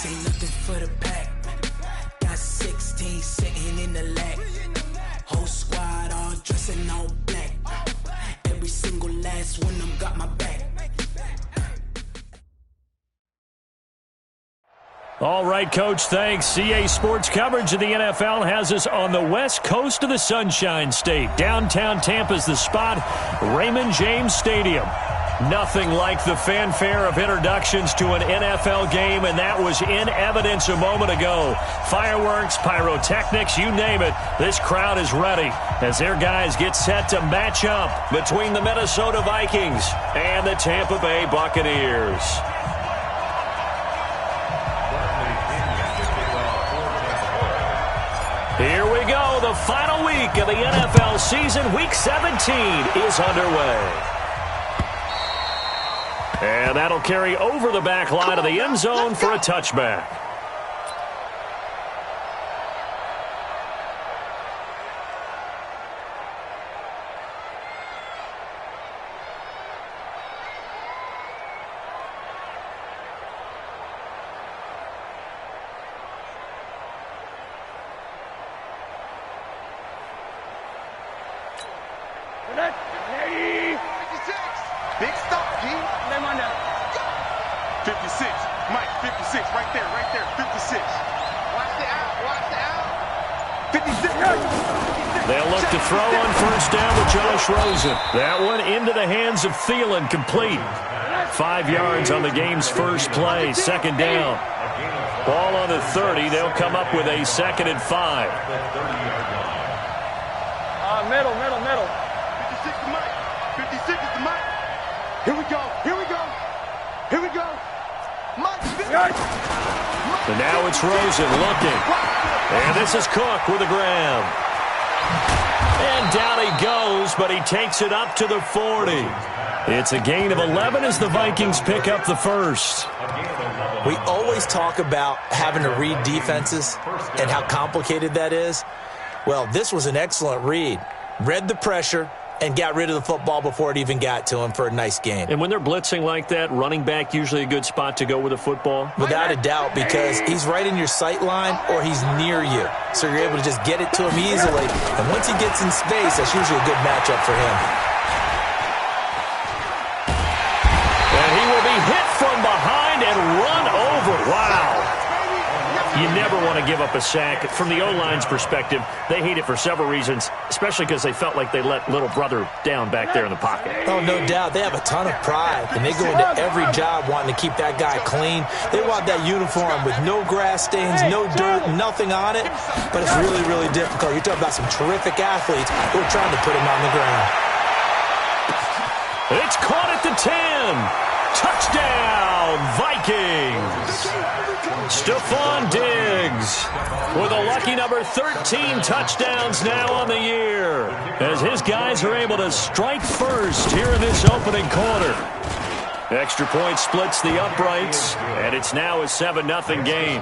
This ain't nothing for the pack. Got 16 sitting in the lag. Whole squad all dressing all black. Every single last one of them got my back. All right, Coach, thanks. CA Sports coverage of the NFL has us on the west coast of the Sunshine State. Downtown Tampa's the spot, Raymond James Stadium. Nothing like the fanfare of introductions to an NFL game, and that was in evidence a moment ago. Fireworks, pyrotechnics, you name it. This crowd is ready as their guys get set to match up between the Minnesota Vikings and the Tampa Bay Buccaneers. Here we go. The final week of the NFL season. Week 17 is underway. And that'll carry over the back line of the end zone for a touchback. Big stop, G. 56. Mike, 56. Right there, 56. Watch the out. 56. They'll look to throw on first down with Josh Rosen. That one into the hands of Thielen, complete. 5 yards on the game's first play, second down. Ball on the 30. They'll come up with a 2nd and 5. Middle. 56 to Mike. 56 is to Mike. Here we go. Mike. And now it's Rosen looking. And this is Cook with a grab. And down he goes, but he takes it up to the 40. It's a gain of 11 as the Vikings pick up the first. We always talk about having to read defenses and how complicated that is. Well, this was an excellent read. Read the pressure and got rid of the football before it even got to him for a nice gain. And when they're blitzing like that, running back usually a good spot to go with the football? Without a doubt, because he's right in your sight line or he's near you. So you're able to just get it to him easily. And once he gets in space, that's usually a good matchup for him. And he will be hit from behind and run over. Wow. You never want to give up a sack. From the O-line's perspective, they hate it for several reasons, especially because they felt like they let little brother down back there in the pocket. Oh, no doubt. They have a ton of pride, and they go into every job wanting to keep that guy clean. They want that uniform with no grass stains, no dirt, nothing on it, but it's really, really difficult. You're talking about some terrific athletes who are trying to put him on the ground. It's caught at the 10. Touchdown, Vikings. Stephon Diggs with a lucky number 13 touchdowns now on the year as his guys are able to strike first here in this opening quarter. Extra point splits the uprights, and it's now a 7-0 game.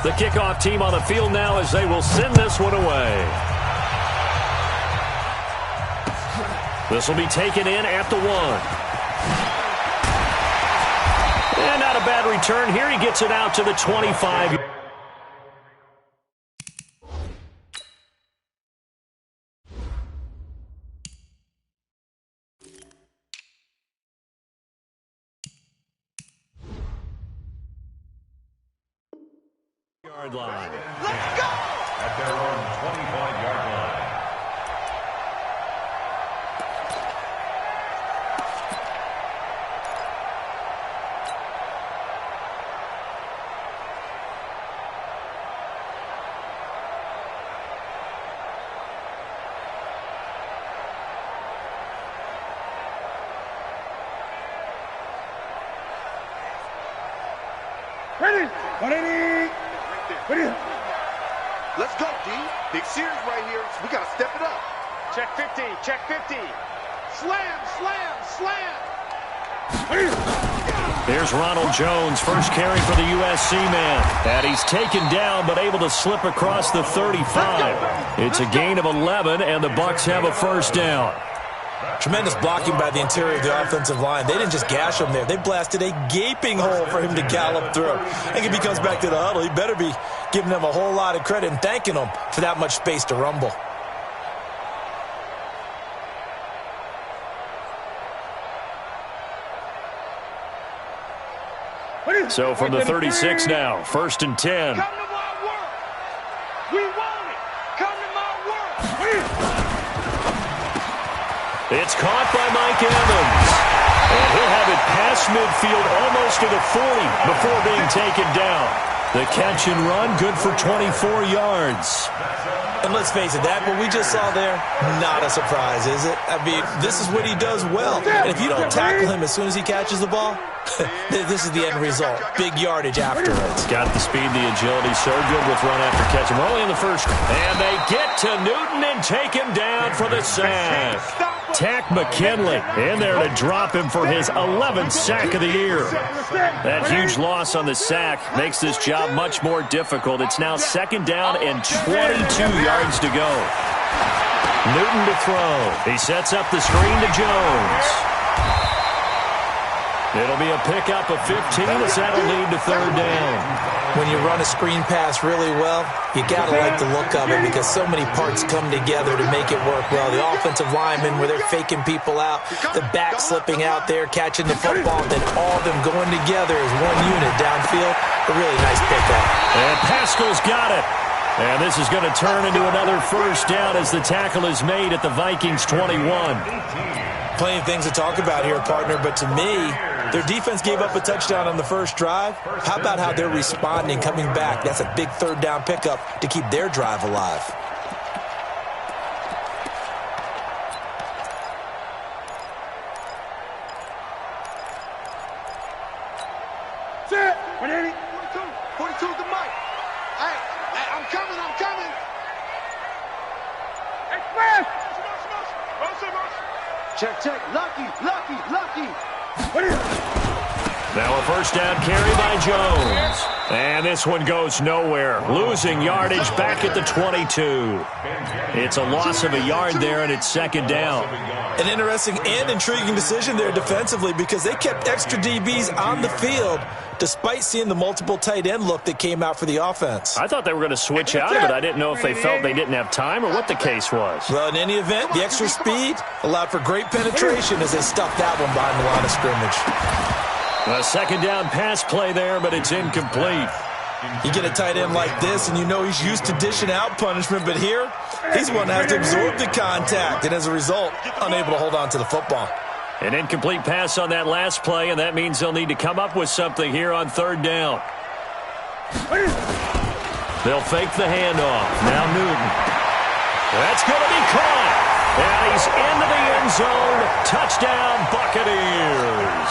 The kickoff team on the field now as they will send this one away. This will be taken in at the 1. And not a bad return here. He gets it out to the 25. Line. Let's go! At their own 25-yard line. Ready? 180. Let's go, D. Big series right here. We got to step it up. Check 50. Check 50. Slam. Here's Ronald Jones, first carry for the USC man. And he's taken down but able to slip across the 35. It's a gain of 11, and the Bucs have a first down. Tremendous blocking by the interior of the offensive line. They didn't just gash him there. They blasted a gaping hole for him to gallop through. I think if he comes back to the huddle, he better be giving them a whole lot of credit and thanking them for that much space to rumble. So from the 36 now, 1st and 10. Come to my work. We want it. Come to my work. It's caught by Mike Evans. And he'll have it past midfield almost to the 40 before being taken down. The catch and run, good for 24 yards. And let's face it, that what we just saw there, not a surprise, is it? I mean, this is what he does well. And if you don't tackle him as soon as he catches the ball, this is the end result. Big yardage afterwards. Got the speed, the agility, so good with run after catch. And we're only in the first. And they get to Newton and take him down for the sack. Tack McKinley in there to drop him for his 11th sack of the year. That huge loss on the sack makes this job much more difficult. It's now 2nd down and 22 yards to go. Newton to throw. He sets up the screen to Jones. It'll be a pickup of 15 as that'll lead to 3rd down. When you run a screen pass really well, you got to like the look of it because so many parts come together to make it work well. The offensive linemen, where they're faking people out, the back slipping out there, catching the football, then all of them going together as one unit downfield. A really nice pickup. And Pascal's got it. And this is going to turn into another first down as the tackle is made at the Vikings 21. Plenty of things to talk about here, partner, but to me, their defense gave up a touchdown on the first drive. How about how they're responding, coming back? That's a big 3rd down pickup to keep their drive alive. Set. 42 to Mike. Hey, I'm coming. Express. Check. Lucky. Now a first down carry by Jones. And this one goes nowhere. Losing yardage back at the 22. It's a loss of a yard there, and it's 2nd down. An interesting and intriguing decision there defensively because they kept extra DBs on the field despite seeing the multiple tight end look that came out for the offense. I thought they were going to switch out of it. I didn't know if they felt they didn't have time or what the case was. Well, in any event, the extra speed allowed for great penetration as they stuffed that one behind the line of scrimmage. A 2nd down pass play there, but it's incomplete. You get a tight end like this, and you know he's used to dishing out punishment, but here, he's one that has to absorb the contact, and as a result, unable to hold on to the football. An incomplete pass on that last play, and that means they'll need to come up with something here on 3rd down. They'll fake the handoff. Now Newton. That's going to be caught. And he's into the end zone. Touchdown, Buccaneers.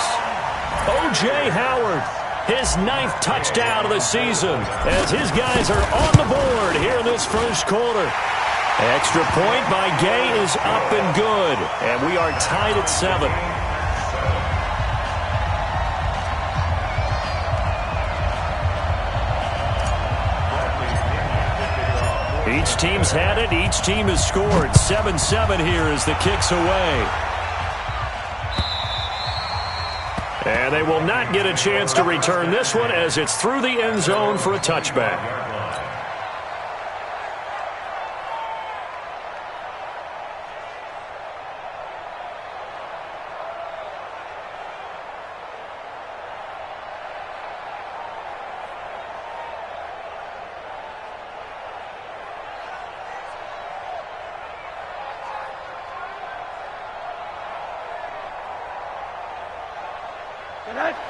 O.J. Howard, his 9th touchdown of the season, as his guys are on the board here in this first quarter. Extra point by Gay is up and good, and we are tied at 7. Each team's had it. Each team has scored. 7-7 here as the kick's away. And they will not get a chance to return this one as it's through the end zone for a touchback.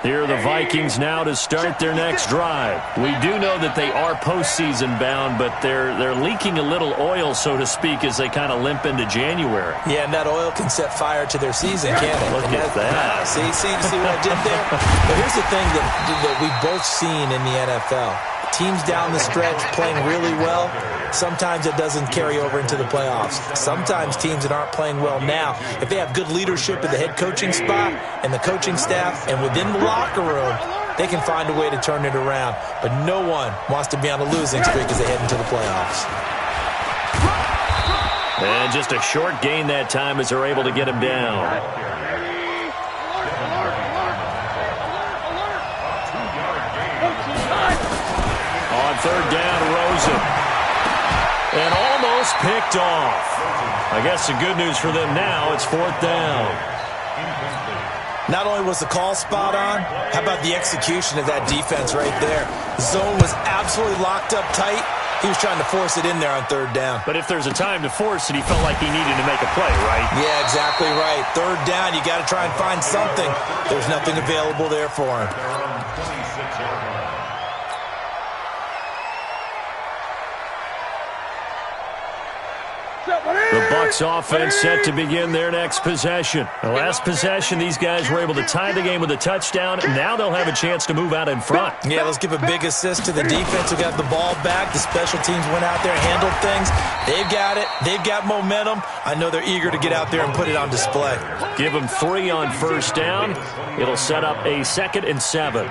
Here are the Vikings now to start their next drive. We do know that they are postseason bound, but they're leaking a little oil, so to speak, as they kind of limp into January. Yeah, and that oil can set fire to their season, can't it? Look at that. See what I did there? But here's the thing that we've both seen in the NFL. teams down the stretch playing really well, sometimes it doesn't carry over into the playoffs. Sometimes teams that aren't playing well now, if they have good leadership in the head coaching spot and the coaching staff and within the locker room, they can find a way to turn it around. But no one wants to be on a losing streak as they head into the playoffs. And just a short gain that time as they're able to get him down. On third down, Rosen. And almost picked off. I guess the good news for them now, it's fourth down. Not only was the call spot on, how about the execution of that defense right there? The zone was absolutely locked up tight. He was trying to force it in there on third down. But if there's a time to force it, he felt like he needed to make a play, right? Yeah, exactly right. Third down, you got to try and find something. There's nothing available there for him. The Bucs offense set to begin their next possession. The last possession, these guys were able to tie the game with a touchdown, and now they'll have a chance to move out in front. Yeah, let's give a big assist to the defense who got the ball back. The special teams went out there and handled things. They've got it. They've got momentum. I know they're eager to get out there and put it on display. Give them 3 on first down. It'll set up a 2nd and 7.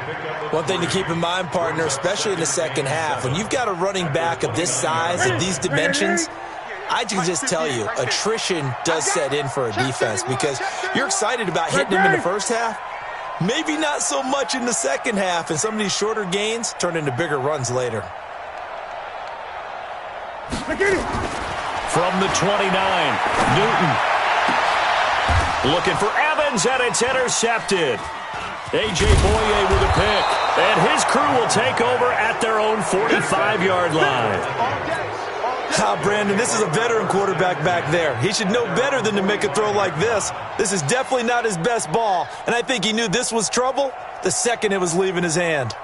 One thing to keep in mind, partner, especially in the second half, when you've got a running back of this size and these dimensions, I can just tell you, attrition does set in for a defense because you're excited about hitting him in the first half. Maybe not so much in the second half, and some of these shorter gains turn into bigger runs later. From the 29, Newton. Looking for Evans, and it's intercepted. A.J. Boye with a pick, and his crew will take over at their own 45-yard line. Brandon, this is a veteran quarterback back there. He should know better than to make a throw like this. This is definitely not his best ball, and I think he knew this was trouble the second it was leaving his hand.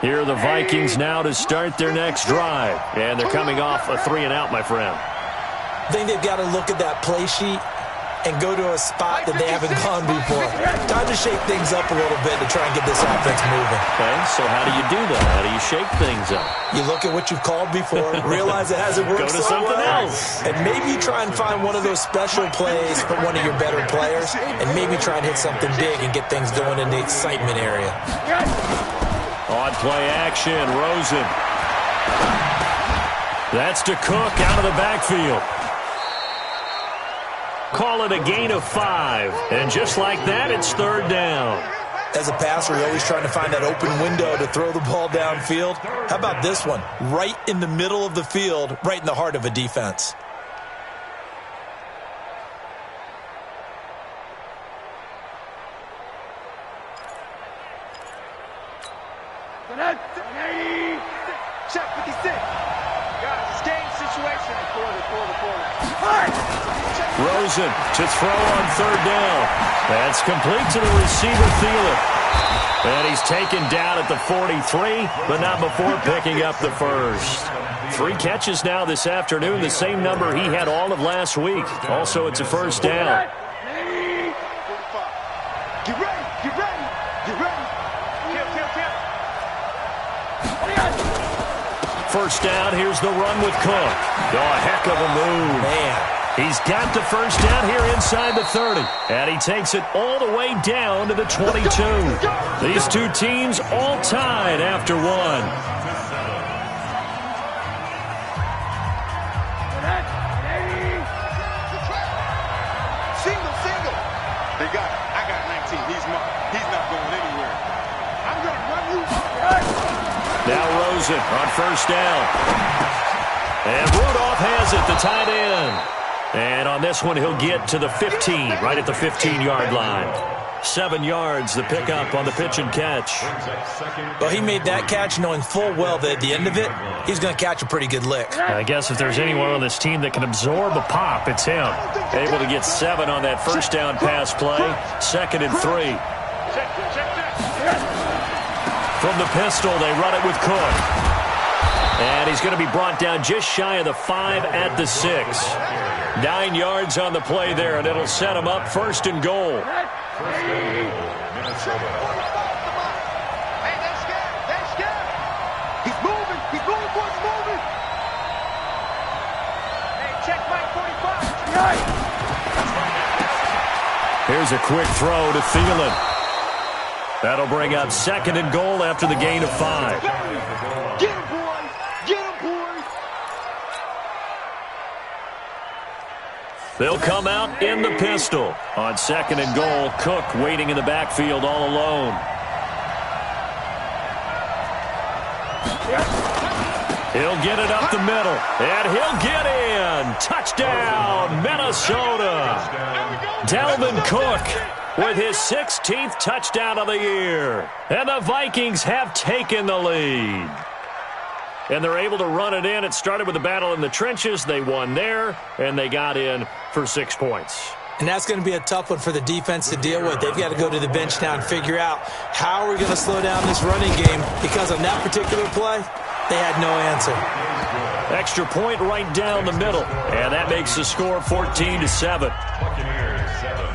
Here are the Vikings now to start their next drive, and they're coming off a 3-and-out, my friend. I think they've got to look at that play sheet and go to a spot that they haven't gone before. Time to shake things up a little bit to try and get this offense moving. Okay, so how do you do that? How do you shake things up? You look at what you've called before, realize it hasn't worked Go to so something well, else. and maybe try and find one of those special plays from one of your better players, and maybe try and hit something big and get things going in the excitement area. On play action, Rosen. That's to Cook out of the backfield. Call it a gain of 5. And just like that, it's third down. As a passer, you're always trying to find that open window to throw the ball downfield. How about this one? Right in the middle of the field, right in the heart of a defense. Check 56. Guys, it's game situation. Quarter. Rosen to throw on third down. That's complete to the receiver, Thielen. And he's taken down at the 43, but not before picking up the first. 3 catches now this afternoon, the same number he had all of last week. Also, it's a first down. Get ready. First down, here's the run with Cook. Oh, a heck of a move. Man. He's got the first down here inside the 30. And he takes it all the way down to the 22. These two teams all tied after 1. Single. They got it. I got 19. He's not going anywhere. I'm going to run you. Now Rosen on first down. And Rudolph has it, the tight end. And on this one, he'll get to the 15, right at the 15-yard line. 7 yards, the pickup on the pitch and catch. Well, he made that catch knowing full well that at the end of it, he's going to catch a pretty good lick. I guess if there's anyone on this team that can absorb a pop, it's him. Able to get 7 on that first down pass play. 2nd and 3. From the pistol, they run it with Cook. And he's going to be brought down just shy of the 5 at the 6. 9 yards on the play there, and it'll set him up 1st and goal. There's a quick throw to Thielen. That'll bring up 2nd and goal after the gain of 5. Get him, boys! Get him, boys! They'll come out in the pistol. On 2nd and goal, Cook waiting in the backfield all alone. He'll get it up the middle, and he'll get in. Touchdown, Minnesota. Dalvin Cook with his 16th touchdown of the year. And the Vikings have taken the lead. And they're able to run it in. It started with a battle in the trenches. They won there, and they got in for 6 points. And that's going to be a tough one for the defense to deal with. They've got to go to the bench now and figure out how are we going to slow down this running game, because on that particular play, they had no answer. Extra point right down the middle, and that makes the score 14-7. Buccaneers 7.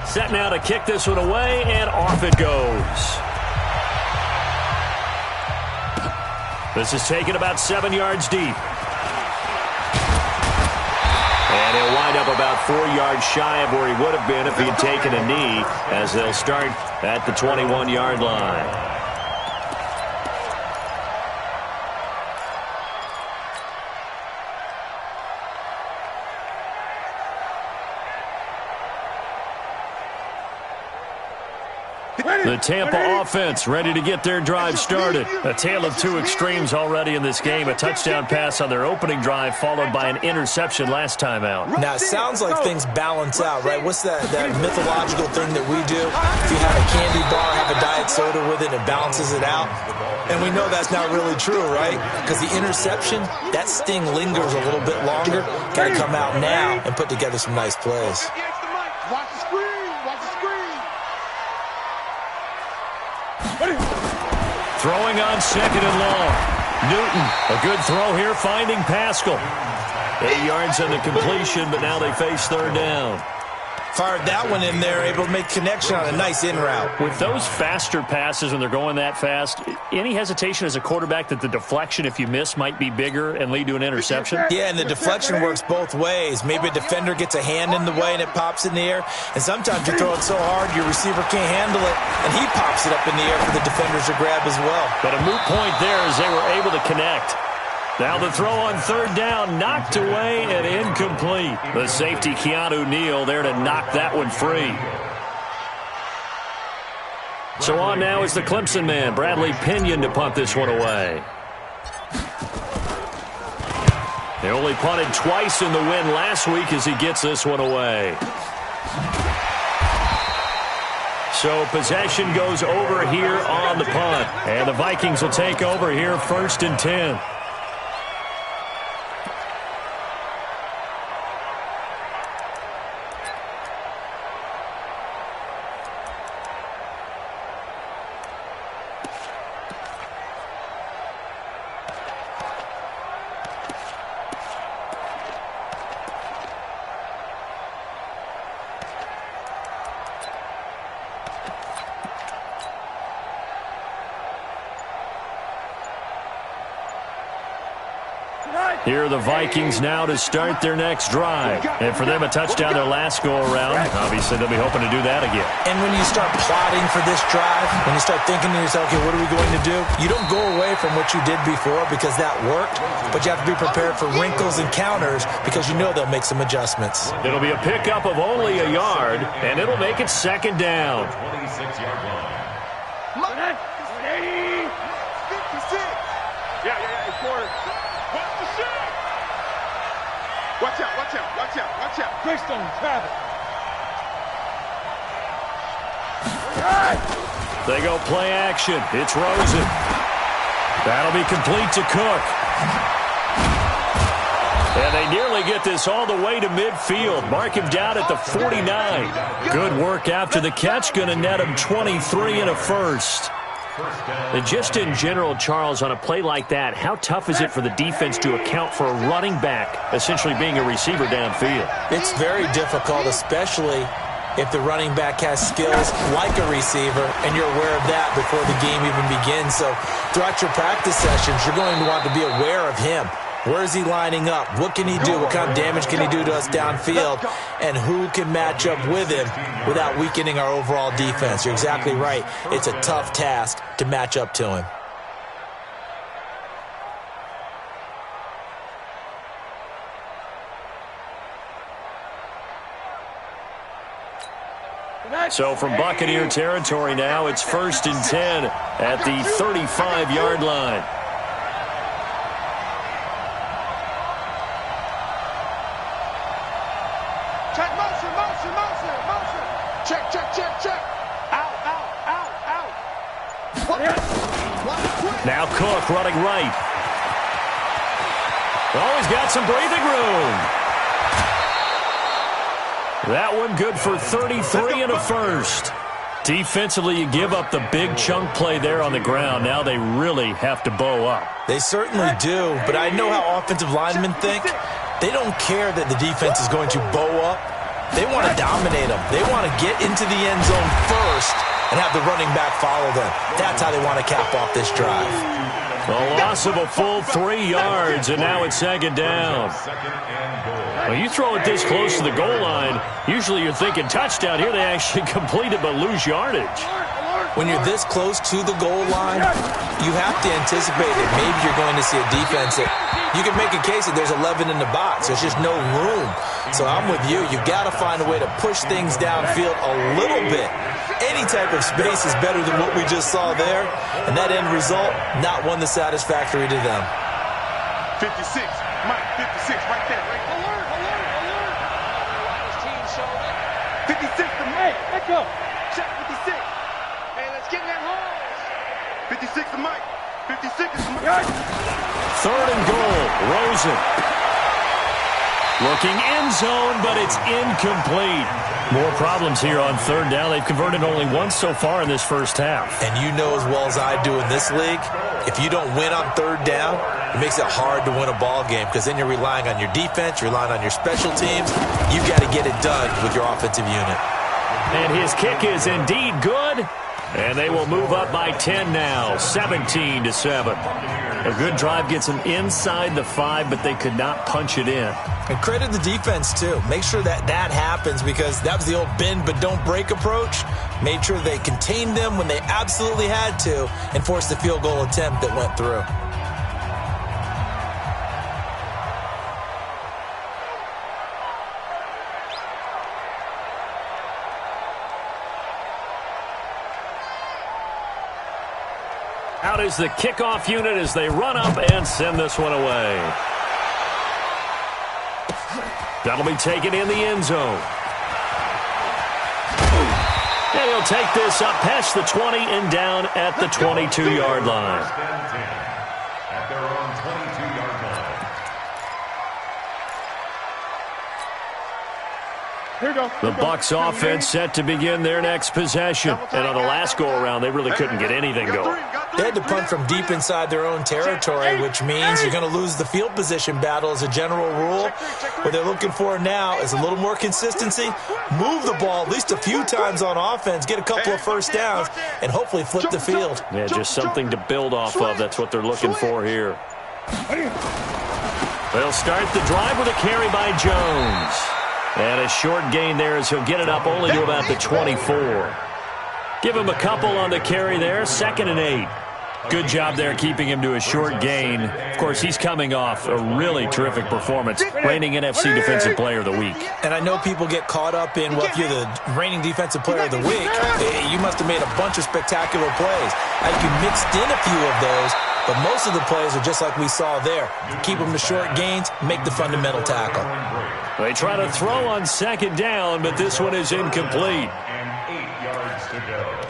Set now to kick this one away, and off it goes. This is taken about 7 yards deep. And he'll wind up about 4 yards shy of where he would have been if he had taken a knee, as they'll start at the 21-yard line. The Tampa offense ready to get their drive started. A tale of two extremes already in this game. A touchdown pass on their opening drive, followed by an interception last time out. Now, it sounds like things balance out, right? What's that mythological thing that we do? If you have a candy bar, have a diet soda with it, it balances it out. And we know that's not really true, right? Because the interception, that sting lingers a little bit longer. Got to come out now and put together some nice plays. Watch the screen! Watch the screen! Throwing on 2nd and long. Newton, a good throw here, finding Pascal. 8 yards on the completion, but now they face 3rd down. Fired that one in there, able to make connection on a nice in route. With those faster passes when they're going that fast, any hesitation as a quarterback that the deflection, if you miss, might be bigger and lead to an interception? Yeah, and the deflection works both ways. Maybe a defender gets a hand in the way and it pops in the air. And sometimes you throw it so hard your receiver can't handle it, and he pops it up in the air for the defenders to grab as well. But a moot point there as they were able to connect. Now the throw on 3rd down, knocked away and incomplete. The safety, Keanu Neal, there to knock that one free. So on now is the Clemson man, Bradley Pinion, to punt this one away. They only punted twice in the win last week as he gets this one away. So possession goes over here on the punt. And the Vikings will take over here 1st and 10. Here are the Vikings now to start their next drive. And for them, a touchdown their last go-around. Obviously, they'll be hoping to do that again. And when you start plotting for this drive, when you start thinking to yourself, okay, what are we going to do? You don't go away from what you did before because that worked, but you have to be prepared for wrinkles and counters because you know they'll make some adjustments. It'll be a pickup of only a yard, and it'll make it 2nd down. 26-yard line. Look! 56! Yeah, it's quarter. Watch the shot! Watch out, watch out, watch out, watch out. Greystone, travel. They go play action. It's Rosen. That'll be complete to Cook. And they nearly get this all the way to midfield. Mark him down at the 49. Good work after the catch. Going to net him 23 and a first. And just in general, Charles, on a play like that, how tough is it for the defense to account for a running back essentially being a receiver downfield? It's very difficult, especially if the running back has skills like a receiver, and you're aware of that before the game even begins. So throughout your practice sessions, you're going to want to be aware of him. Where is he lining up? What can he do? What kind of damage can he do to us downfield? And who can match up with him without weakening our overall defense? You're exactly right. It's a tough task to match up to him. So from Buccaneer territory now, it's 1st and 10 at the 35-yard line. Check motion, motion, motion, motion. Check, check, check, check. Out, out, out, out. Now Cook running right. Oh, he's got some breathing room. That one good for 33 and a first. Defensively, you give up the big chunk play there on the ground. Now they really have to bow up. They certainly do, but I know how offensive linemen think. They don't care that the defense is going to bow up. They want to dominate them. They want to get into the end zone first and have the running back follow them. That's how they want to cap off this drive. A loss of a full 3 yards, and now it's 2nd down. When you throw it this close to the goal line, usually you're thinking touchdown. Here they actually complete it but lose yardage. When you're this close to the goal line, you have to anticipate that maybe you're going to see a defense that you can make a case that there's 11 in the box. There's just no room. So I'm with you. You've got to find a way to push things downfield a little bit. Any type of space is better than what we just saw there. And that end result, not one that's satisfactory to them. 56, Mike, 56, right there. Right. Alert, alert, alert. His team showed up. 56 to Mike. Let's go. Check 56. Hey, let's get in that hole. 56 to Mike. 56 is Mike. 3rd and goal. Rosen. Looking end zone, but it's incomplete. More problems here on 3rd down. They've converted only once so far in this first half. And you know as well as I do in this league, if you don't win on 3rd down, it makes it hard to win a ball game because then you're relying on your defense, you're relying on your special teams. You've got to get it done with your offensive unit. And his kick is indeed good. And they will move up by 10 now, 17-7. A good drive gets them inside the 5, but they could not punch it in. And credit the defense, too. Make sure that that happens because that was the old bend but don't break approach. Made sure they contained them when they absolutely had to and forced the field goal attempt that went through. Out is the kickoff unit as they run up and send this one away. That'll be taken in the end zone. And he'll take this up past the 20 and down at the 22-yard line. At their own 22-yard line. Here we go. The Bucs offense set to begin their next possession. And on the last go-around, they really couldn't get anything going. They had to punt from deep inside their own territory, which means you're going to lose the field position battle as a general rule. What they're looking for now is a little more consistency, move the ball at least a few times on offense, get a couple of first downs, and hopefully flip the field. Yeah, just something to build off of. That's what they're looking for here. They'll start the drive with a carry by Jones. And a short gain there as he'll get it up only to about the 24. Give him a couple on the carry there, 2nd and 8. Good job there keeping him to a short gain. Of course, he's coming off a really terrific performance, reigning NFC Defensive Player of the Week. And I know people get caught up in, well, if you're the reigning Defensive Player of the Week, you must have made a bunch of spectacular plays. You mixed in a few of those, but most of the plays are just like we saw there. Keep them to short gains, make the fundamental tackle. They try to throw on 2nd down, but this one is incomplete. And 8 yards to go.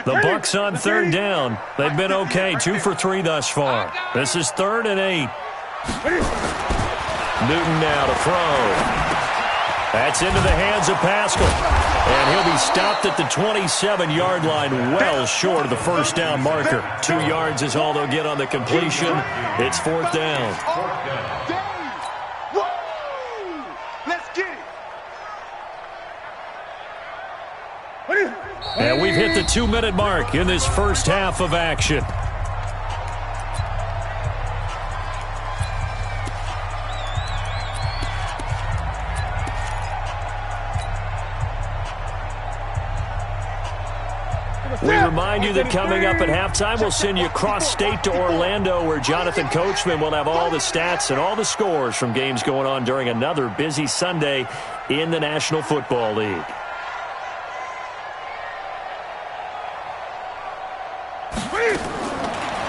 The Bucs on 3rd down. They've been okay, 2 for 3 thus far. This is 3rd and 8. Newton now to throw. That's into the hands of Pascal. And he'll be stopped at the 27-yard line, well short of the first down marker. 2 yards is all they'll get on the completion. It's 4th down. Let's get it. And we've hit the 2-minute mark in this first half of action. We remind you that coming up at halftime, we'll send you cross-state to Orlando, where Jonathan Coachman will have all the stats and all the scores from games going on during another busy Sunday in the National Football League.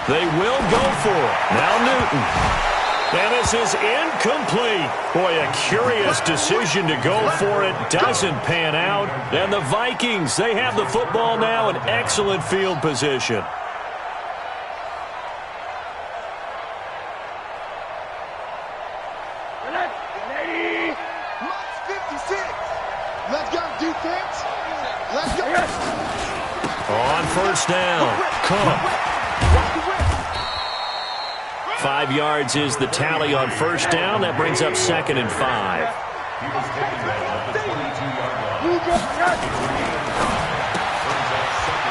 They will go for it. Now Newton. And this is incomplete. Boy, a curious decision to go for it. Doesn't pan out. And the Vikings, they have the football now in excellent field position. March 56. Let's go, defense. Let's go. On first down, Cook. 5 yards is the tally on first down. That brings up 2nd and 5.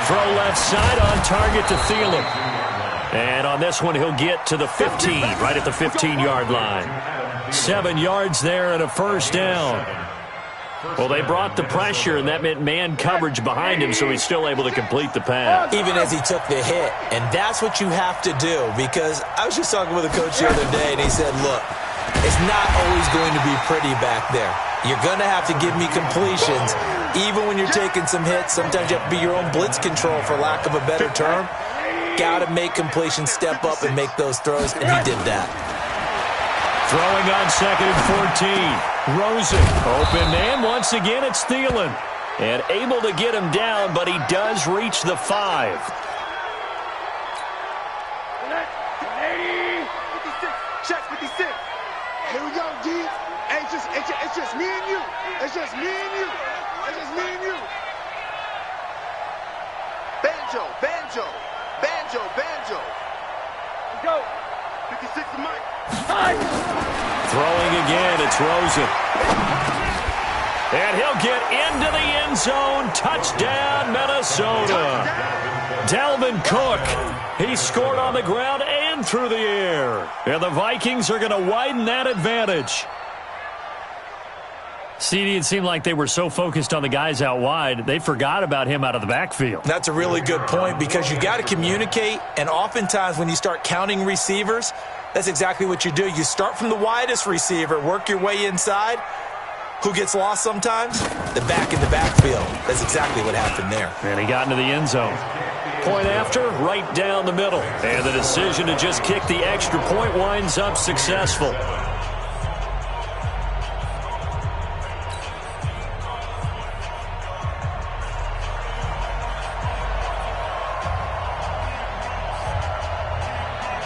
Throw left side on target to Thielen. And on this one, he'll get to the 15, right at the 15-yard line. 7 yards there and a first down. Well, they brought the pressure, and that meant man coverage behind him, so he's still able to complete the pass. Even as he took the hit. And that's what you have to do, because I was just talking with a coach the other day, and he said, look, it's not always going to be pretty back there. You're going to have to give me completions. Even when you're taking some hits, sometimes you have to be your own blitz control, for lack of a better term. Got to make completions, step up, and make those throws, and he did that. Throwing on 2nd and 14. Rosen, open man. Once again, it's Thielen. And able to get him down, but he does reach the 5. 56. Check 56. Here we go, D. Hey, it's just me and you. It's just me and you. It's just me and you. Banjo, banjo, banjo, banjo. Let's go. 56 to Mike. Throwing again, it's Rosen. And he'll get into the end zone. Touchdown, Minnesota. Dalvin Cook. He scored on the ground and through the air. And the Vikings are going to widen that advantage. CD, it seemed like they were so focused on the guys out wide, they forgot about him out of the backfield. That's a really good point, because you got to communicate, and oftentimes when you start counting receivers, that's exactly what you do. You start from the widest receiver, work your way inside. Who gets lost sometimes? The back in the backfield. That's exactly what happened there. And he got into the end zone. Point after, right down the middle. And the decision to just kick the extra point winds up successful.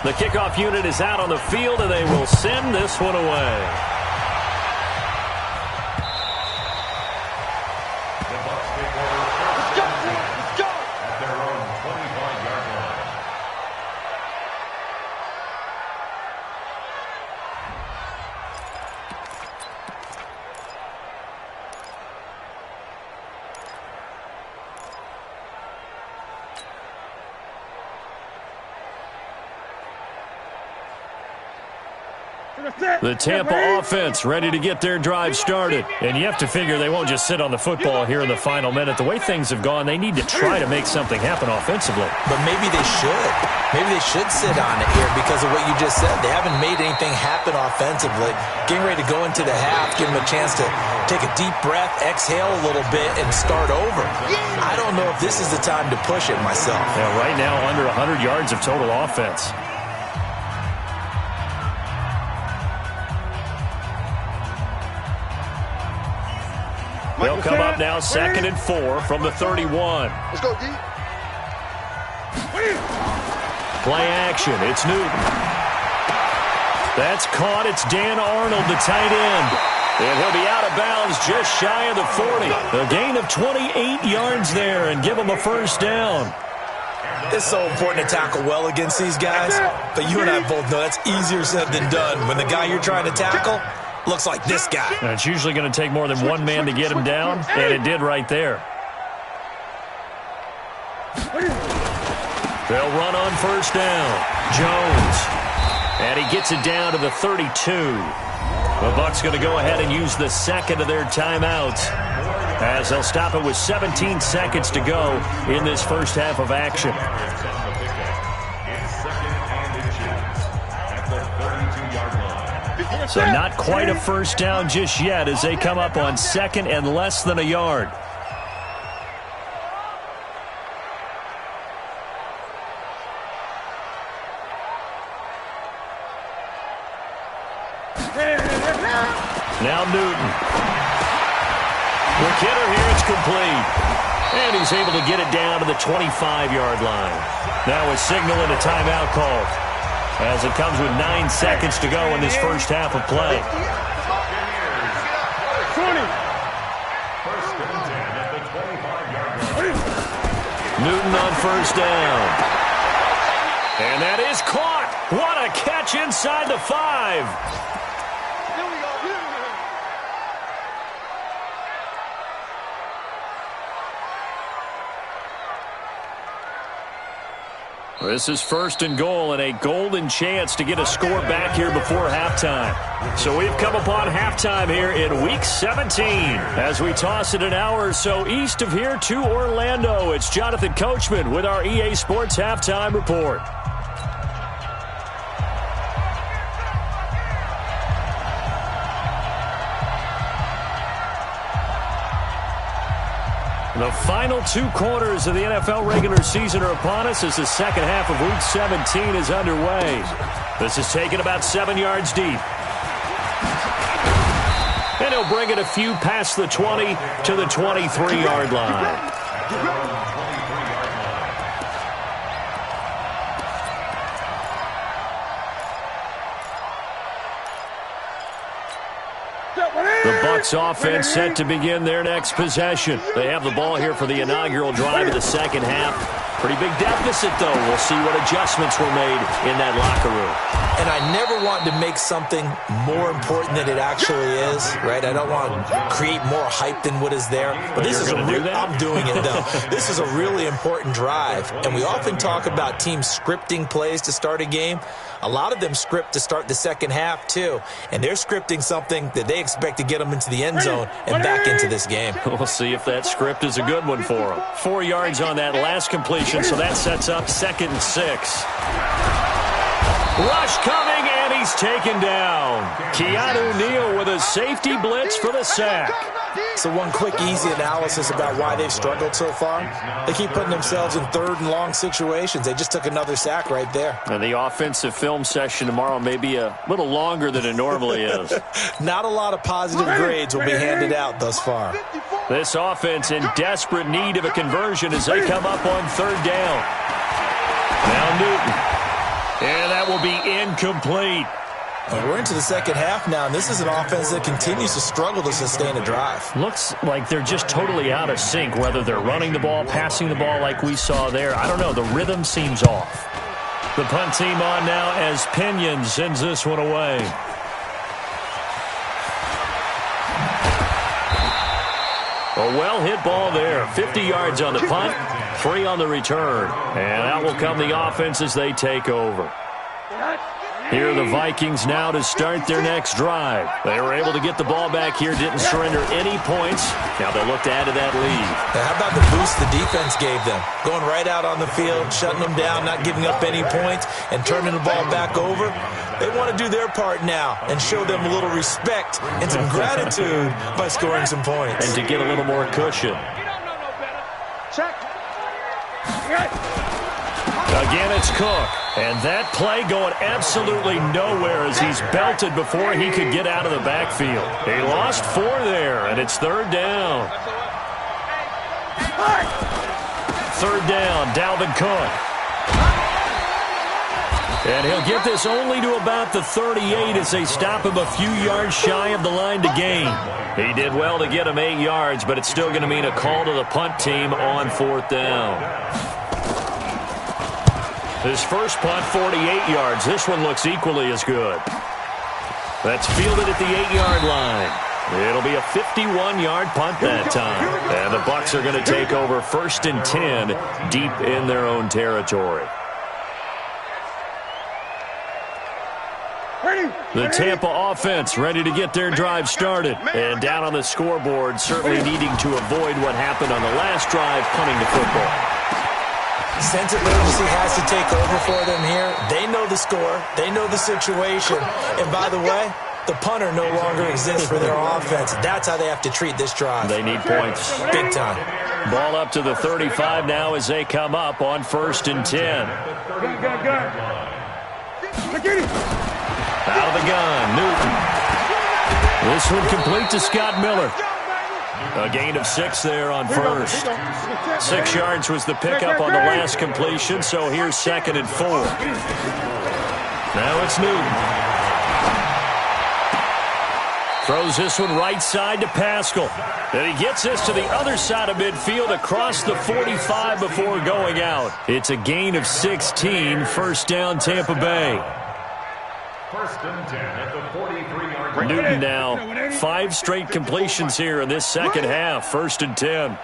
The kickoff unit is out on the field, and they will send this one away. The Tampa offense ready to get their drive started. And you have to figure they won't just sit on the football here in the final minute. The way things have gone, they need to try to make something happen offensively. But maybe they should. Maybe they should sit on it here because of what you just said. They haven't made anything happen offensively. Getting ready to go into the half, give them a chance to take a deep breath, exhale a little bit, and start over. I don't know if this is the time to push it myself. Yeah, right now under 100 yards of total offense. They'll come up now 2nd and 4 from the 31. Let's go, D. Play action. It's Newton. That's caught. It's Dan Arnold, the tight end. And he'll be out of bounds just shy of the 40. A gain of 28 yards there and give him a first down. It's so important to tackle well against these guys, but you and I both know that's easier said than done when the guy you're trying to tackle looks like this guy. And it's usually going to take more than one man to get him down, and it did right there. They'll run on first down. Jones. And he gets it down to the 32. The Bucs going to go ahead and use the second of their timeouts as they'll stop it with 17 seconds to go in this first half of action. So not quite a first down just yet as they come up on second and less than a yard. Now Newton. Quick hitter here, it's complete. And he's able to get it down to the 25-yard line. Now a signal and a timeout call as it comes with 9 seconds to go in this first half of play. 20. Newton on first down. And that is caught. What a catch inside the 5. This is first and goal and a golden chance to get a score back here before halftime. So we've come upon halftime here in Week 17 as we toss it an hour or so east of here to Orlando. It's Jonathan Coachman with our EA Sports Halftime Report. The final 2 quarters of the NFL regular season are upon us as the second half of Week 17 is underway. This is taken about 7 yards deep. And he'll bring it a few past the 20 to the 23-yard line. The Bucs offense set to begin their next possession. They have the ball here for the inaugural drive of the second half. Pretty big deficit, though. We'll see what adjustments were made in that locker room. And I never want to make something more important than it actually is, right? I don't want to create more hype than what is there. But this is I'm doing it, though. This is a really important drive. And we often talk about teams scripting plays to start a game. A lot of them script to start the second half, too. And they're scripting something that they expect to get them into the end zone and back into this game. We'll see if that script is a good one for them. 4 yards on that last completion, so that sets up 2nd and 6. Rush coming, and he's taken down. Keanu Neal with a safety blitz for the sack. So one quick, easy analysis about why they've struggled so far. They keep putting themselves in 3rd and long situations. They just took another sack right there. And the offensive film session tomorrow may be a little longer than it normally is. Not a lot of positive grades will be handed out thus far. This offense in desperate need of a conversion as they come up on 3rd down. Now Newton. And that will be incomplete. We're into the second half now, and this is an offense that continues to struggle to sustain a drive. Looks like they're just totally out of sync, whether they're running the ball, passing the ball like we saw there. I don't know. The rhythm seems off. The punt team on now as Pinion sends this one away. A well-hit ball there. 50 yards on the punt, 3 on the return. And out will come the offense as they take over. Here are the Vikings now to start their next drive. They were able to get the ball back here, didn't surrender any points. Now they'll look to add to that lead. Now how about the boost the defense gave them? Going right out on the field, shutting them down, not giving up any points, and turning the ball back over. They want to do their part now and show them a little respect and some gratitude by scoring some points. And to get a little more cushion. Check. Again, it's Cook. And that play going absolutely nowhere as he's belted before he could get out of the backfield. He lost 4 there, and it's 3rd down. 3rd down, Dalvin Cook. And he'll get this only to about the 38 as they stop him a few yards shy of the line to gain. He did well to get him 8 yards, but it's still going to mean a call to the punt team on 4th down. His first punt, 48 yards. This one looks equally as good. That's fielded at the 8-yard line. It'll be a 51-yard punt that time. And the Bucs are going to take over 1st and 10 deep in their own territory. The Tampa offense ready to get their drive started. And down on the scoreboard, certainly needing to avoid what happened on the last drive, punting the football. Sense of urgency has to take over for them here. They know the score. They know the situation. And by the way, the punter no longer exists for their offense. That's how they have to treat this drive. They need points. Big time. Ball up to the 35 now as they come up on 1st and 10. Out of the gun, Newton. This one complete to Scott Miller. A gain of 6 there on 1st. 6 yards was the pickup on the last completion, so here's 2nd and 4. Now it's Newton. Throws this one right side to Pascal. And he gets this to the other side of midfield across the 45 before going out. It's a gain of 16, 1st down Tampa Bay. 1st and 10 at the 43-yard line. Newton now 5 straight completions here in this second half. 1st and 10.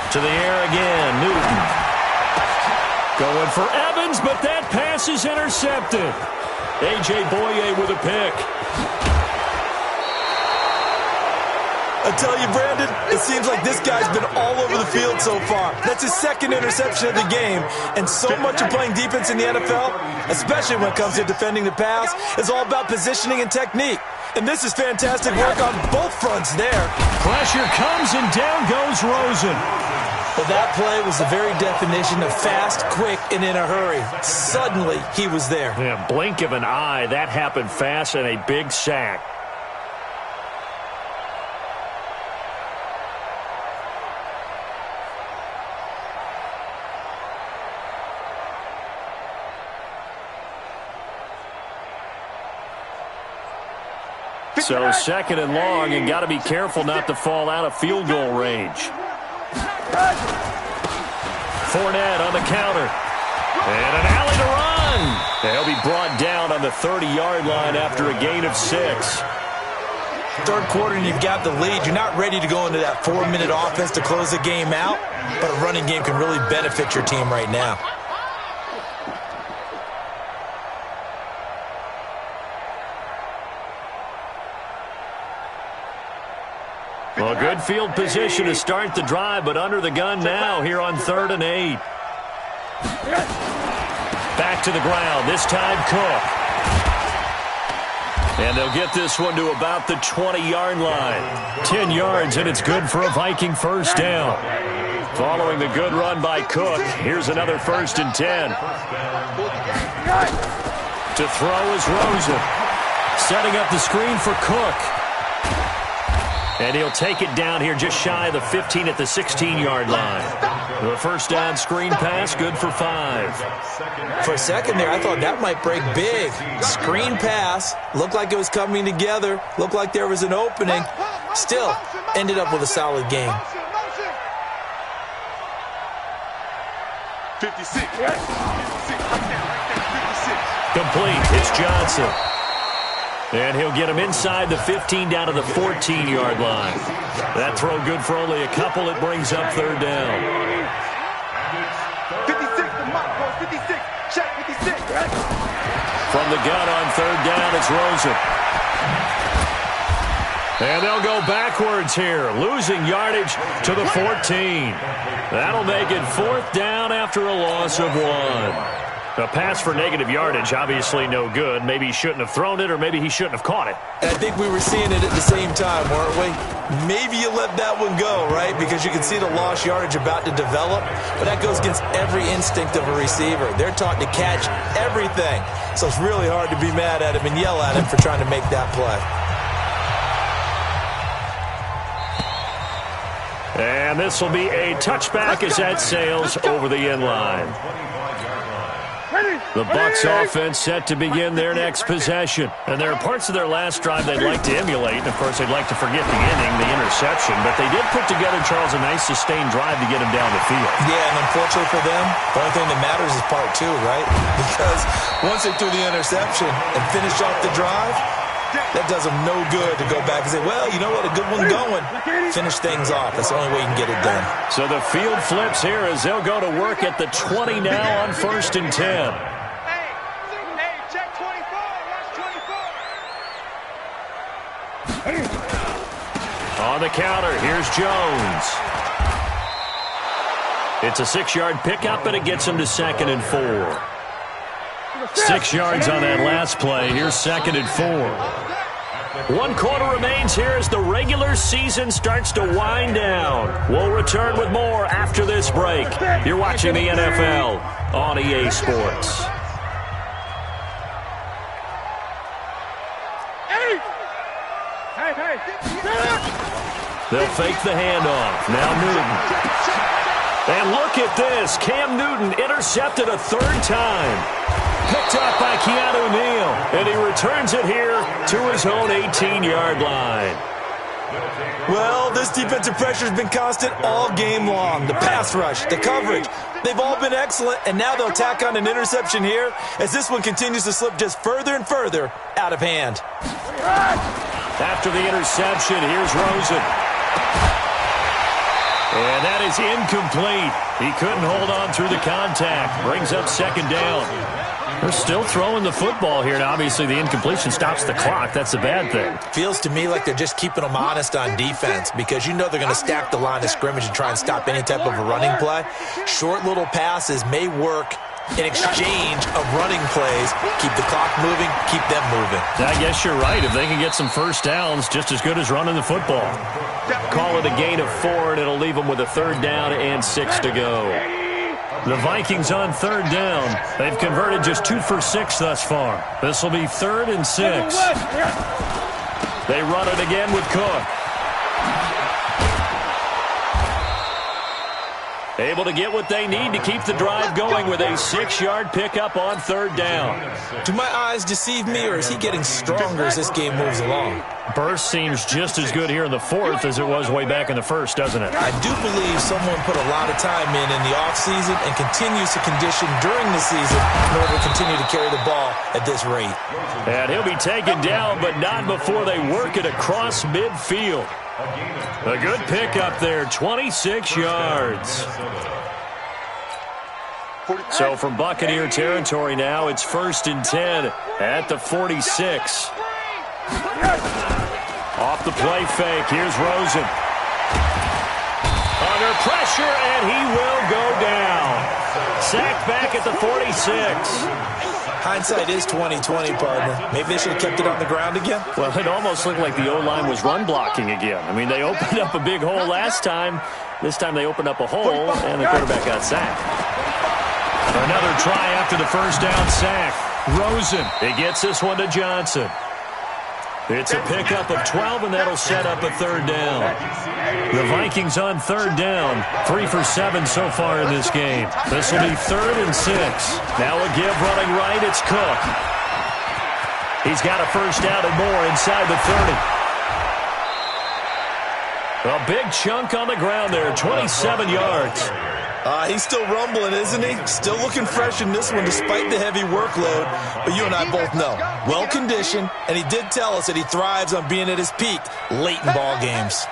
To the air again, Newton. Going for Evans, but that pass is intercepted. A.J. Boye with a pick. I tell you, Brandon, it seems like this guy's been all over the field so far. That's his 2nd interception of the game. And so much of playing defense in the NFL, especially when it comes to defending the pass, is all about positioning and technique. And this is fantastic work on both fronts there. Pressure comes, and down goes Rosen. Well, that play was the very definition of fast, quick, and in a hurry. Suddenly, he was there. Yeah, blink of an eye. That happened fast and a big sack. So 2nd and long, and got to be careful not to fall out of field goal range. Fournette on the counter. And an alley to run. They'll be brought down on the 30-yard line after a gain of 6. 3rd quarter and you've got the lead. You're not ready to go into that 4-minute offense to close the game out, but a running game can really benefit your team right now. Well, good field position to start the drive, but under the gun now here on 3rd and 8. Back to the ground, this time Cook. And they'll get this one to about the 20-yard line. 10 yards, and it's good for a Viking 1st down. Following the good run by Cook, here's another 1st and 10. To throw is Rosen. Setting up the screen for Cook. And he'll take it down here just shy of the 15 at the 16-yard line. The 1st down screen pass, good for 5. For a second there, I thought that might break big. Screen pass, looked like it was coming together, looked like there was an opening. Still, ended up with a solid game. 56. 56. Complete, it's Johnson. And he'll get him inside the 15 down to the 14-yard line. That throw good for only a couple. It brings up 3rd down. 56, the mock goes 56. Check 56. From the gun on 3rd down, it's Rosen. And they'll go backwards here, losing yardage to the 14. That'll make it 4th down after a loss of 1. A pass for negative yardage, obviously no good. Maybe he shouldn't have thrown it, or maybe he shouldn't have caught it. And I think we were seeing it at the same time, weren't we? Maybe you let that one go, right? Because you can see the lost yardage about to develop. But that goes against every instinct of a receiver. They're taught to catch everything. So it's really hard to be mad at him and yell at him for trying to make that play. And this will be a touchback as that sails over the end line. The Bucs offense set to begin their next possession. And there are parts of their last drive they'd like to emulate. And, of course, they'd like to forget the inning, the interception. But they did put together, Charles, a nice sustained drive to get him down the field. Yeah, and unfortunately for them, the only thing that matters is part two, right? Because once they threw the interception and finished off the drive, that does them no good to go back and say, well, you know what, a good one going. Finish things off. That's the only way you can get it done. So the field flips here as they'll go to work at the 20 now on 1st and 10. Hey, check 24. Watch 24. On the counter, here's Jones. It's a 6-yard pickup, and it gets him to 2nd and 4. 6 yards on that last play. Here's 2nd and 4. 1 quarter remains here as the regular season starts to wind down. We'll return with more after this break. You're watching the NFL on EA Sports. They'll fake the handoff. Now Newton. And look at this. Cam Newton intercepted a 3rd time. Picked up by Keanu Neal, and he returns it here to his own 18-yard line. Well, this defensive pressure has been constant all game long. The pass rush, the coverage, they've all been excellent, and now they'll tack on an interception here as this one continues to slip just further and further out of hand. After the interception, here's Rosen. And that is incomplete. He couldn't hold on through the contact. Brings up 2nd down. They're still throwing the football here, and obviously the incompletion stops the clock. That's a bad thing. Feels to me like they're just keeping them honest on defense because you know they're going to stack the line of scrimmage and try and stop any type of a running play. Short little passes may work in exchange of running plays. Keep the clock moving, keep them moving. I guess you're right. If they can get some first downs, just as good as running the football. Call it a gain of 4, and it'll leave them with a 3rd down and 6 to go. The Vikings on 3rd down. They've converted just 2 for 6 thus far. This will be 3rd and 6. They run it again with Cook. Able to get what they need to keep the drive going with a 6-yard pickup on 3rd down. Do my eyes deceive me, or is he getting stronger as this game moves along? Burst seems just as good here in the 4th as it was way back in the 1st, doesn't it? I do believe someone put a lot of time in the offseason and continues to condition during the season in order to continue to carry the ball at this rate. And he'll be taken down, but not before they work it across midfield. A good pickup there, 26 yards. So from Buccaneer territory now, it's 1st and 10 at the 46. Off the play fake, here's Rosen. Under pressure, and he will go down. Sacked back at the 46. Hindsight is 20/20, partner. Maybe they should have kept it on the ground again. Well, it almost looked like the O-line was run blocking again. I mean, they opened up a big hole last time. This time they opened up a hole, and the quarterback got sacked. Another try after the 1st down sack. Rosen, he gets this one to Johnson. It's a pickup of 12, and that'll set up a 3rd down. The Vikings on 3rd down, 3 for 7 so far in this game. This will be 3rd and 6. Now a give running right, it's Cook. He's got a 1st down and more inside the 30. A big chunk on the ground there, 27 yards. He's still rumbling, isn't he? Still looking fresh in this one despite the heavy workload. But you and I both know, well-conditioned, and he did tell us that he thrives on being at his peak late in ball games.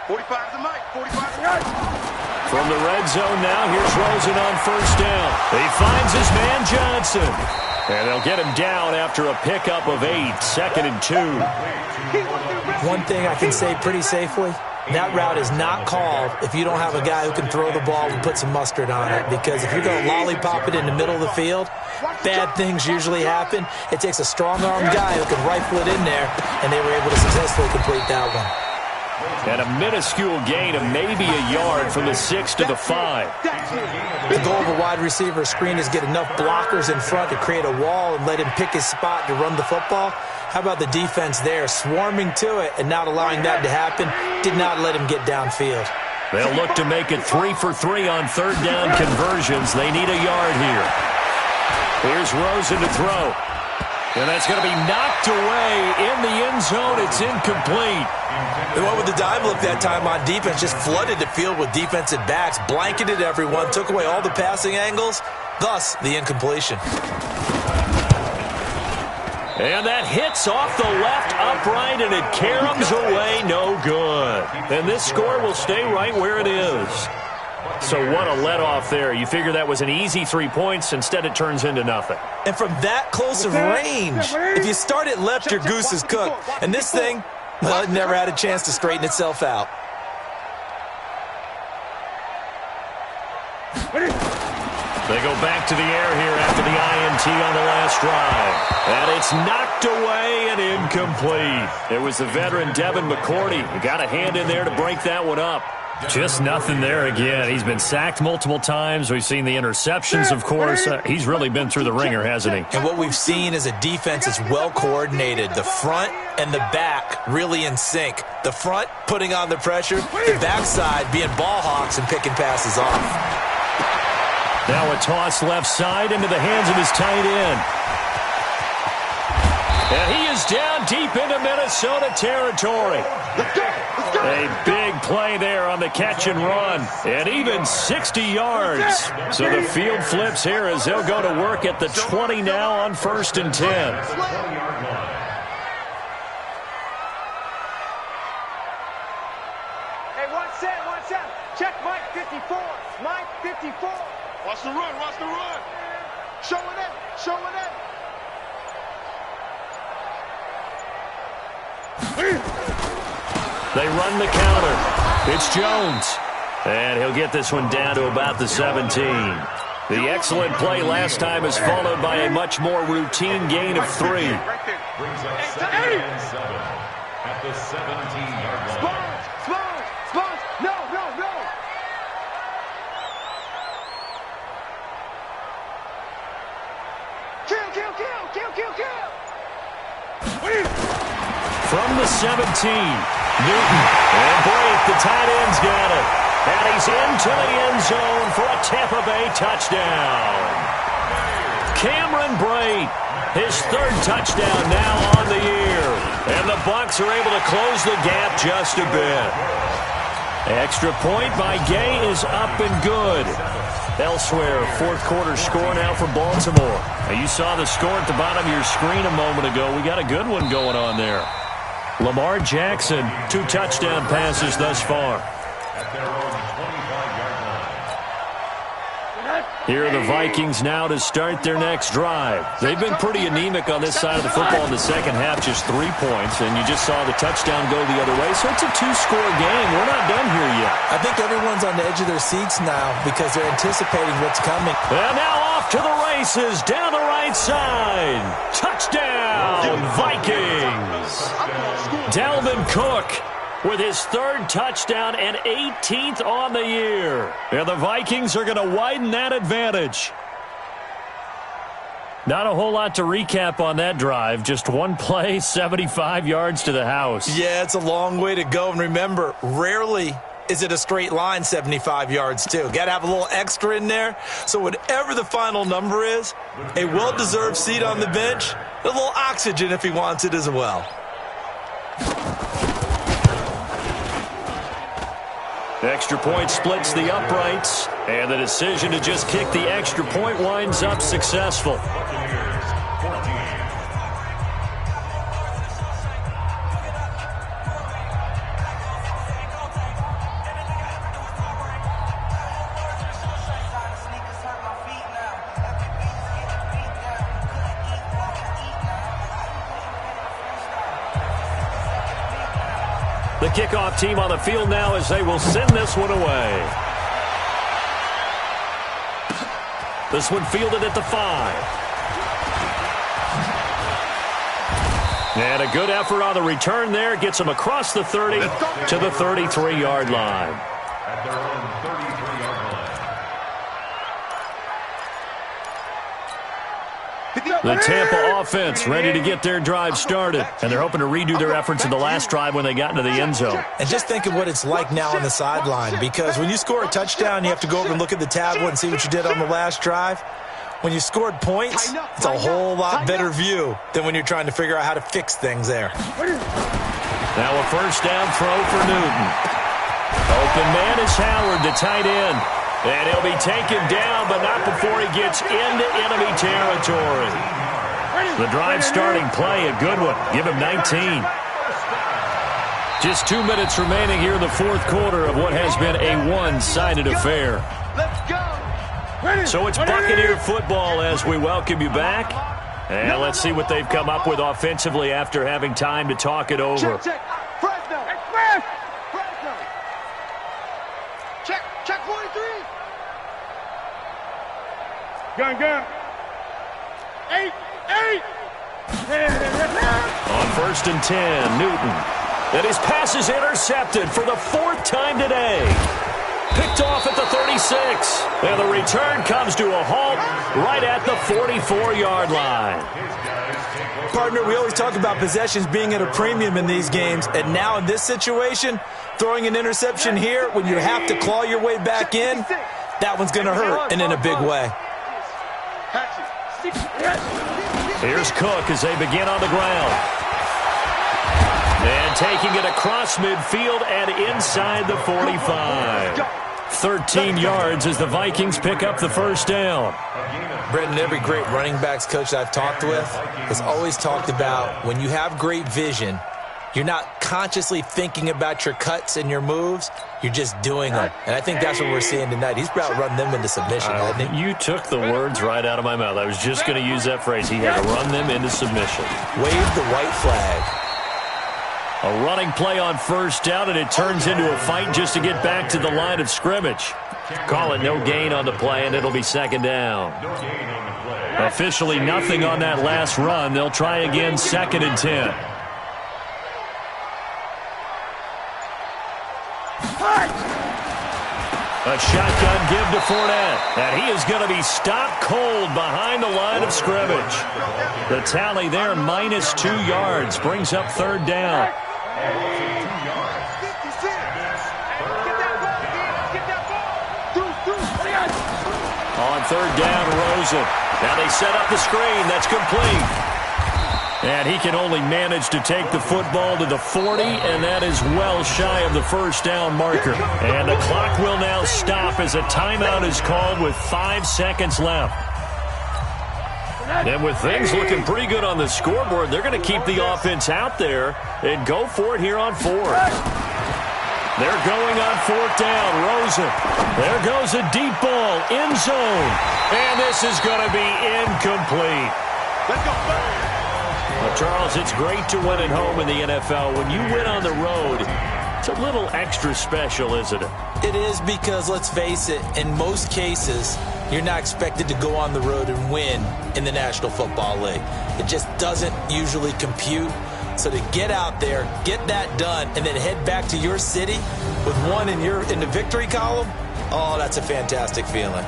45 to Mike, 45 to Mike. From the red zone now, here's Rosen on 1st down. He finds his man Johnson. And they'll get him down after a pickup of 8, 2nd and 2. One thing I can say pretty safely, That route is not called if you don't have a guy who can throw the ball and put some mustard on it, because if you're going to lollipop it in the middle of the field, bad things usually happen. It takes a strong-armed guy who can rifle it in there, and they were able to successfully complete that one. And a minuscule gain of maybe a yard from the 6 to the 5. The goal of a wide receiver screen is get enough blockers in front to create a wall and let him pick his spot to run the football. How about the defense there, swarming to it and not allowing that to happen? Did not let him get downfield. They'll look to make it 3 for 3 on third down conversions. They need a yard here. Here's Rosen to throw. And that's going to be knocked away in the end zone. It's incomplete. They went with the dime look that time on defense, just flooded the field with defensive backs, blanketed everyone, took away all the passing angles, thus the incompletion. And that hits off the left upright, and it caroms away, no good. And this score will stay right where it is. So what a let-off there. You figure that was an easy 3 points. Instead, it turns into nothing. And from that close of range, if you start it left, your goose is cooked. And this thing, well, it never had a chance to straighten itself out. They go back to the air here after the INT on the last drive. And it's knocked away and incomplete. It was the veteran Devin McCourty who got a hand in there to break that one up. Just nothing there again. He's been sacked multiple times. We've seen the interceptions, of course. He's really been through the ringer, hasn't he? And what we've seen is a defense that's well coordinated. The front and the back really in sync. The front putting on the pressure, the backside being ball hawks and picking passes off. Now a toss left side into the hands of his tight end. And he is down deep into Minnesota territory. A big play there on the catch and run. And even 60 yards. So the field flips here as they'll go to work at the 20 now on 1st and 10. Hey, 1 set, 1 set. Check Mike 54. Mike 54. Watch the run, watch the run. Showing it, showing it. They run the counter. It's Jones. And he'll get this one down to about the 17. The excellent play last time is followed by a much more routine gain of 3. Brings up 2nd and 7 at the 17-yard line. Spons, no. Kill. From the 17, Newton. And Brake, the tight end's got it. And he's into the end zone for a Tampa Bay touchdown. Cameron Brake, his 3rd touchdown now on the year. And the Bucs are able to close the gap just a bit. Extra point by Gay is up and good. Elsewhere, 4th quarter score now for Baltimore. Now you saw the score at the bottom of your screen a moment ago. We got a good one going on there. Lamar Jackson, 2 touchdown passes thus far. At their own 25-yard line. Here are the Vikings now to start their next drive. They've been pretty anemic on this side of the football in the second half, just 3 points, and you just saw the touchdown go the other way. So it's a 2-score game. We're not done here yet. I think everyone's on the edge of their seats now because they're anticipating what's coming. And now off to the races, down the right side. Touchdown, Vikings. Dalvin Cook with his 3rd touchdown and 18th on the year. And the Vikings are going to widen that advantage. Not a whole lot to recap on that drive. Just one play, 75 yards to the house. Yeah, it's a long way to go. And remember, rarely is it a straight line 75 yards, too. Got to have a little extra in there. So whatever the final number is, a well-deserved seat on the bench, a little oxygen if he wants it as well. Extra point splits the uprights, and the decision to just kick the extra point winds up successful. The kickoff team on the field now as they will send this one away. This one fielded at the 5. And a good effort on the return there. Gets them across the 30 to the 33-yard line. At their own 33-yard line. The Tampa offense ready to get their drive started. And they're hoping to redo their efforts in the last drive when they got into the end zone. And just think of what it's like now on the sideline. Because when you score a touchdown, you have to go over and look at the tablet and see what you did on the last drive. When you scored points, it's a whole lot better view than when you're trying to figure out how to fix things there. Now a first down throw for Newton. Open man is Howard, the tight end. And he'll be taken down, but not before he gets into enemy territory. The drive starting play, a good one. Give him 19. Just 2 minutes remaining here in the fourth quarter of what has been a one-sided affair. Let's go. So it's Buccaneer football as we welcome you back. And let's see what they've come up with offensively after having time to talk it over. Check. Fresno. Fresno. Check 43. Gun. 8. On 1st and 10, Newton. And his pass is intercepted for the 4th time today. Picked off at the 36. And the return comes to a halt right at the 44-yard line. Partner, we always talk about possessions being at a premium in these games. And now in this situation, throwing an interception here when you have to claw your way back in, that one's going to hurt, and in a big way. Here's Cook as they begin on the ground. And taking it across midfield and inside the 45. 13 yards as the Vikings pick up the first down. Brendan, every great running backs coach I've talked with has always talked about when you have great vision, you're not consciously thinking about your cuts and your moves. You're just doing them. And I think that's what we're seeing tonight. He's about running them into submission, hasn't he? You took the words right out of my mouth. I was just going to use that phrase. He had to run them into submission. Wave the white flag. A running play on first down, and it turns into a fight just to get back to the line of scrimmage. Call it no gain on the play, and it'll be second down. Officially nothing on that last run. They'll try again, 2nd and 10. A shotgun give to Fournette, and he is going to be stopped cold behind the line of scrimmage. The tally there, -2 yards, brings up 3rd down. On 3rd down, Rosen. Now they set up the screen. That's complete. And he can only manage to take the football to the 40, and that is well shy of the first down marker. And the clock will now stop as a timeout is called with 5 seconds left. And with things looking pretty good on the scoreboard, they're going to keep the offense out there and go for it here on 4th. They're going on 4th down. Rosen. There goes a deep ball. End zone. And this is going to be incomplete. Let's go. Well, Charles, it's great to win at home in the NFL. When you win on the road, it's a little extra special, isn't it? It is because, let's face it, in most cases, you're not expected to go on the road and win in the National Football League. It just doesn't usually compute. So to get out there, get that done, and then head back to your city with one in the victory column, oh, that's a fantastic feeling.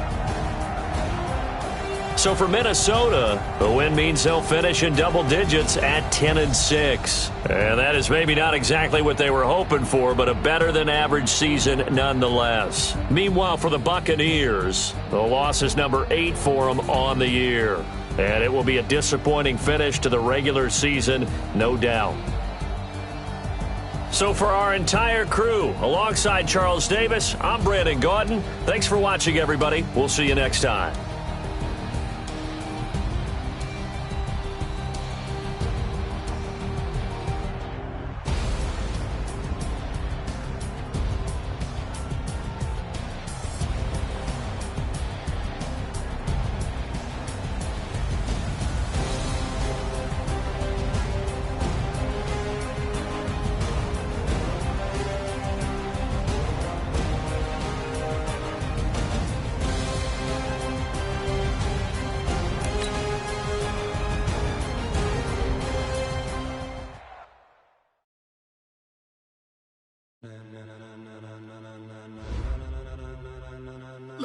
So for Minnesota, the win means they'll finish in double digits at 10-6. And that is maybe not exactly what they were hoping for, but a better-than-average season nonetheless. Meanwhile, for the Buccaneers, the loss is number 8 for them on the year. And it will be a disappointing finish to the regular season, no doubt. So for our entire crew, alongside Charles Davis, I'm Brandon Gaudin. Thanks for watching, everybody. We'll see you next time.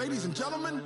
Ladies and gentlemen,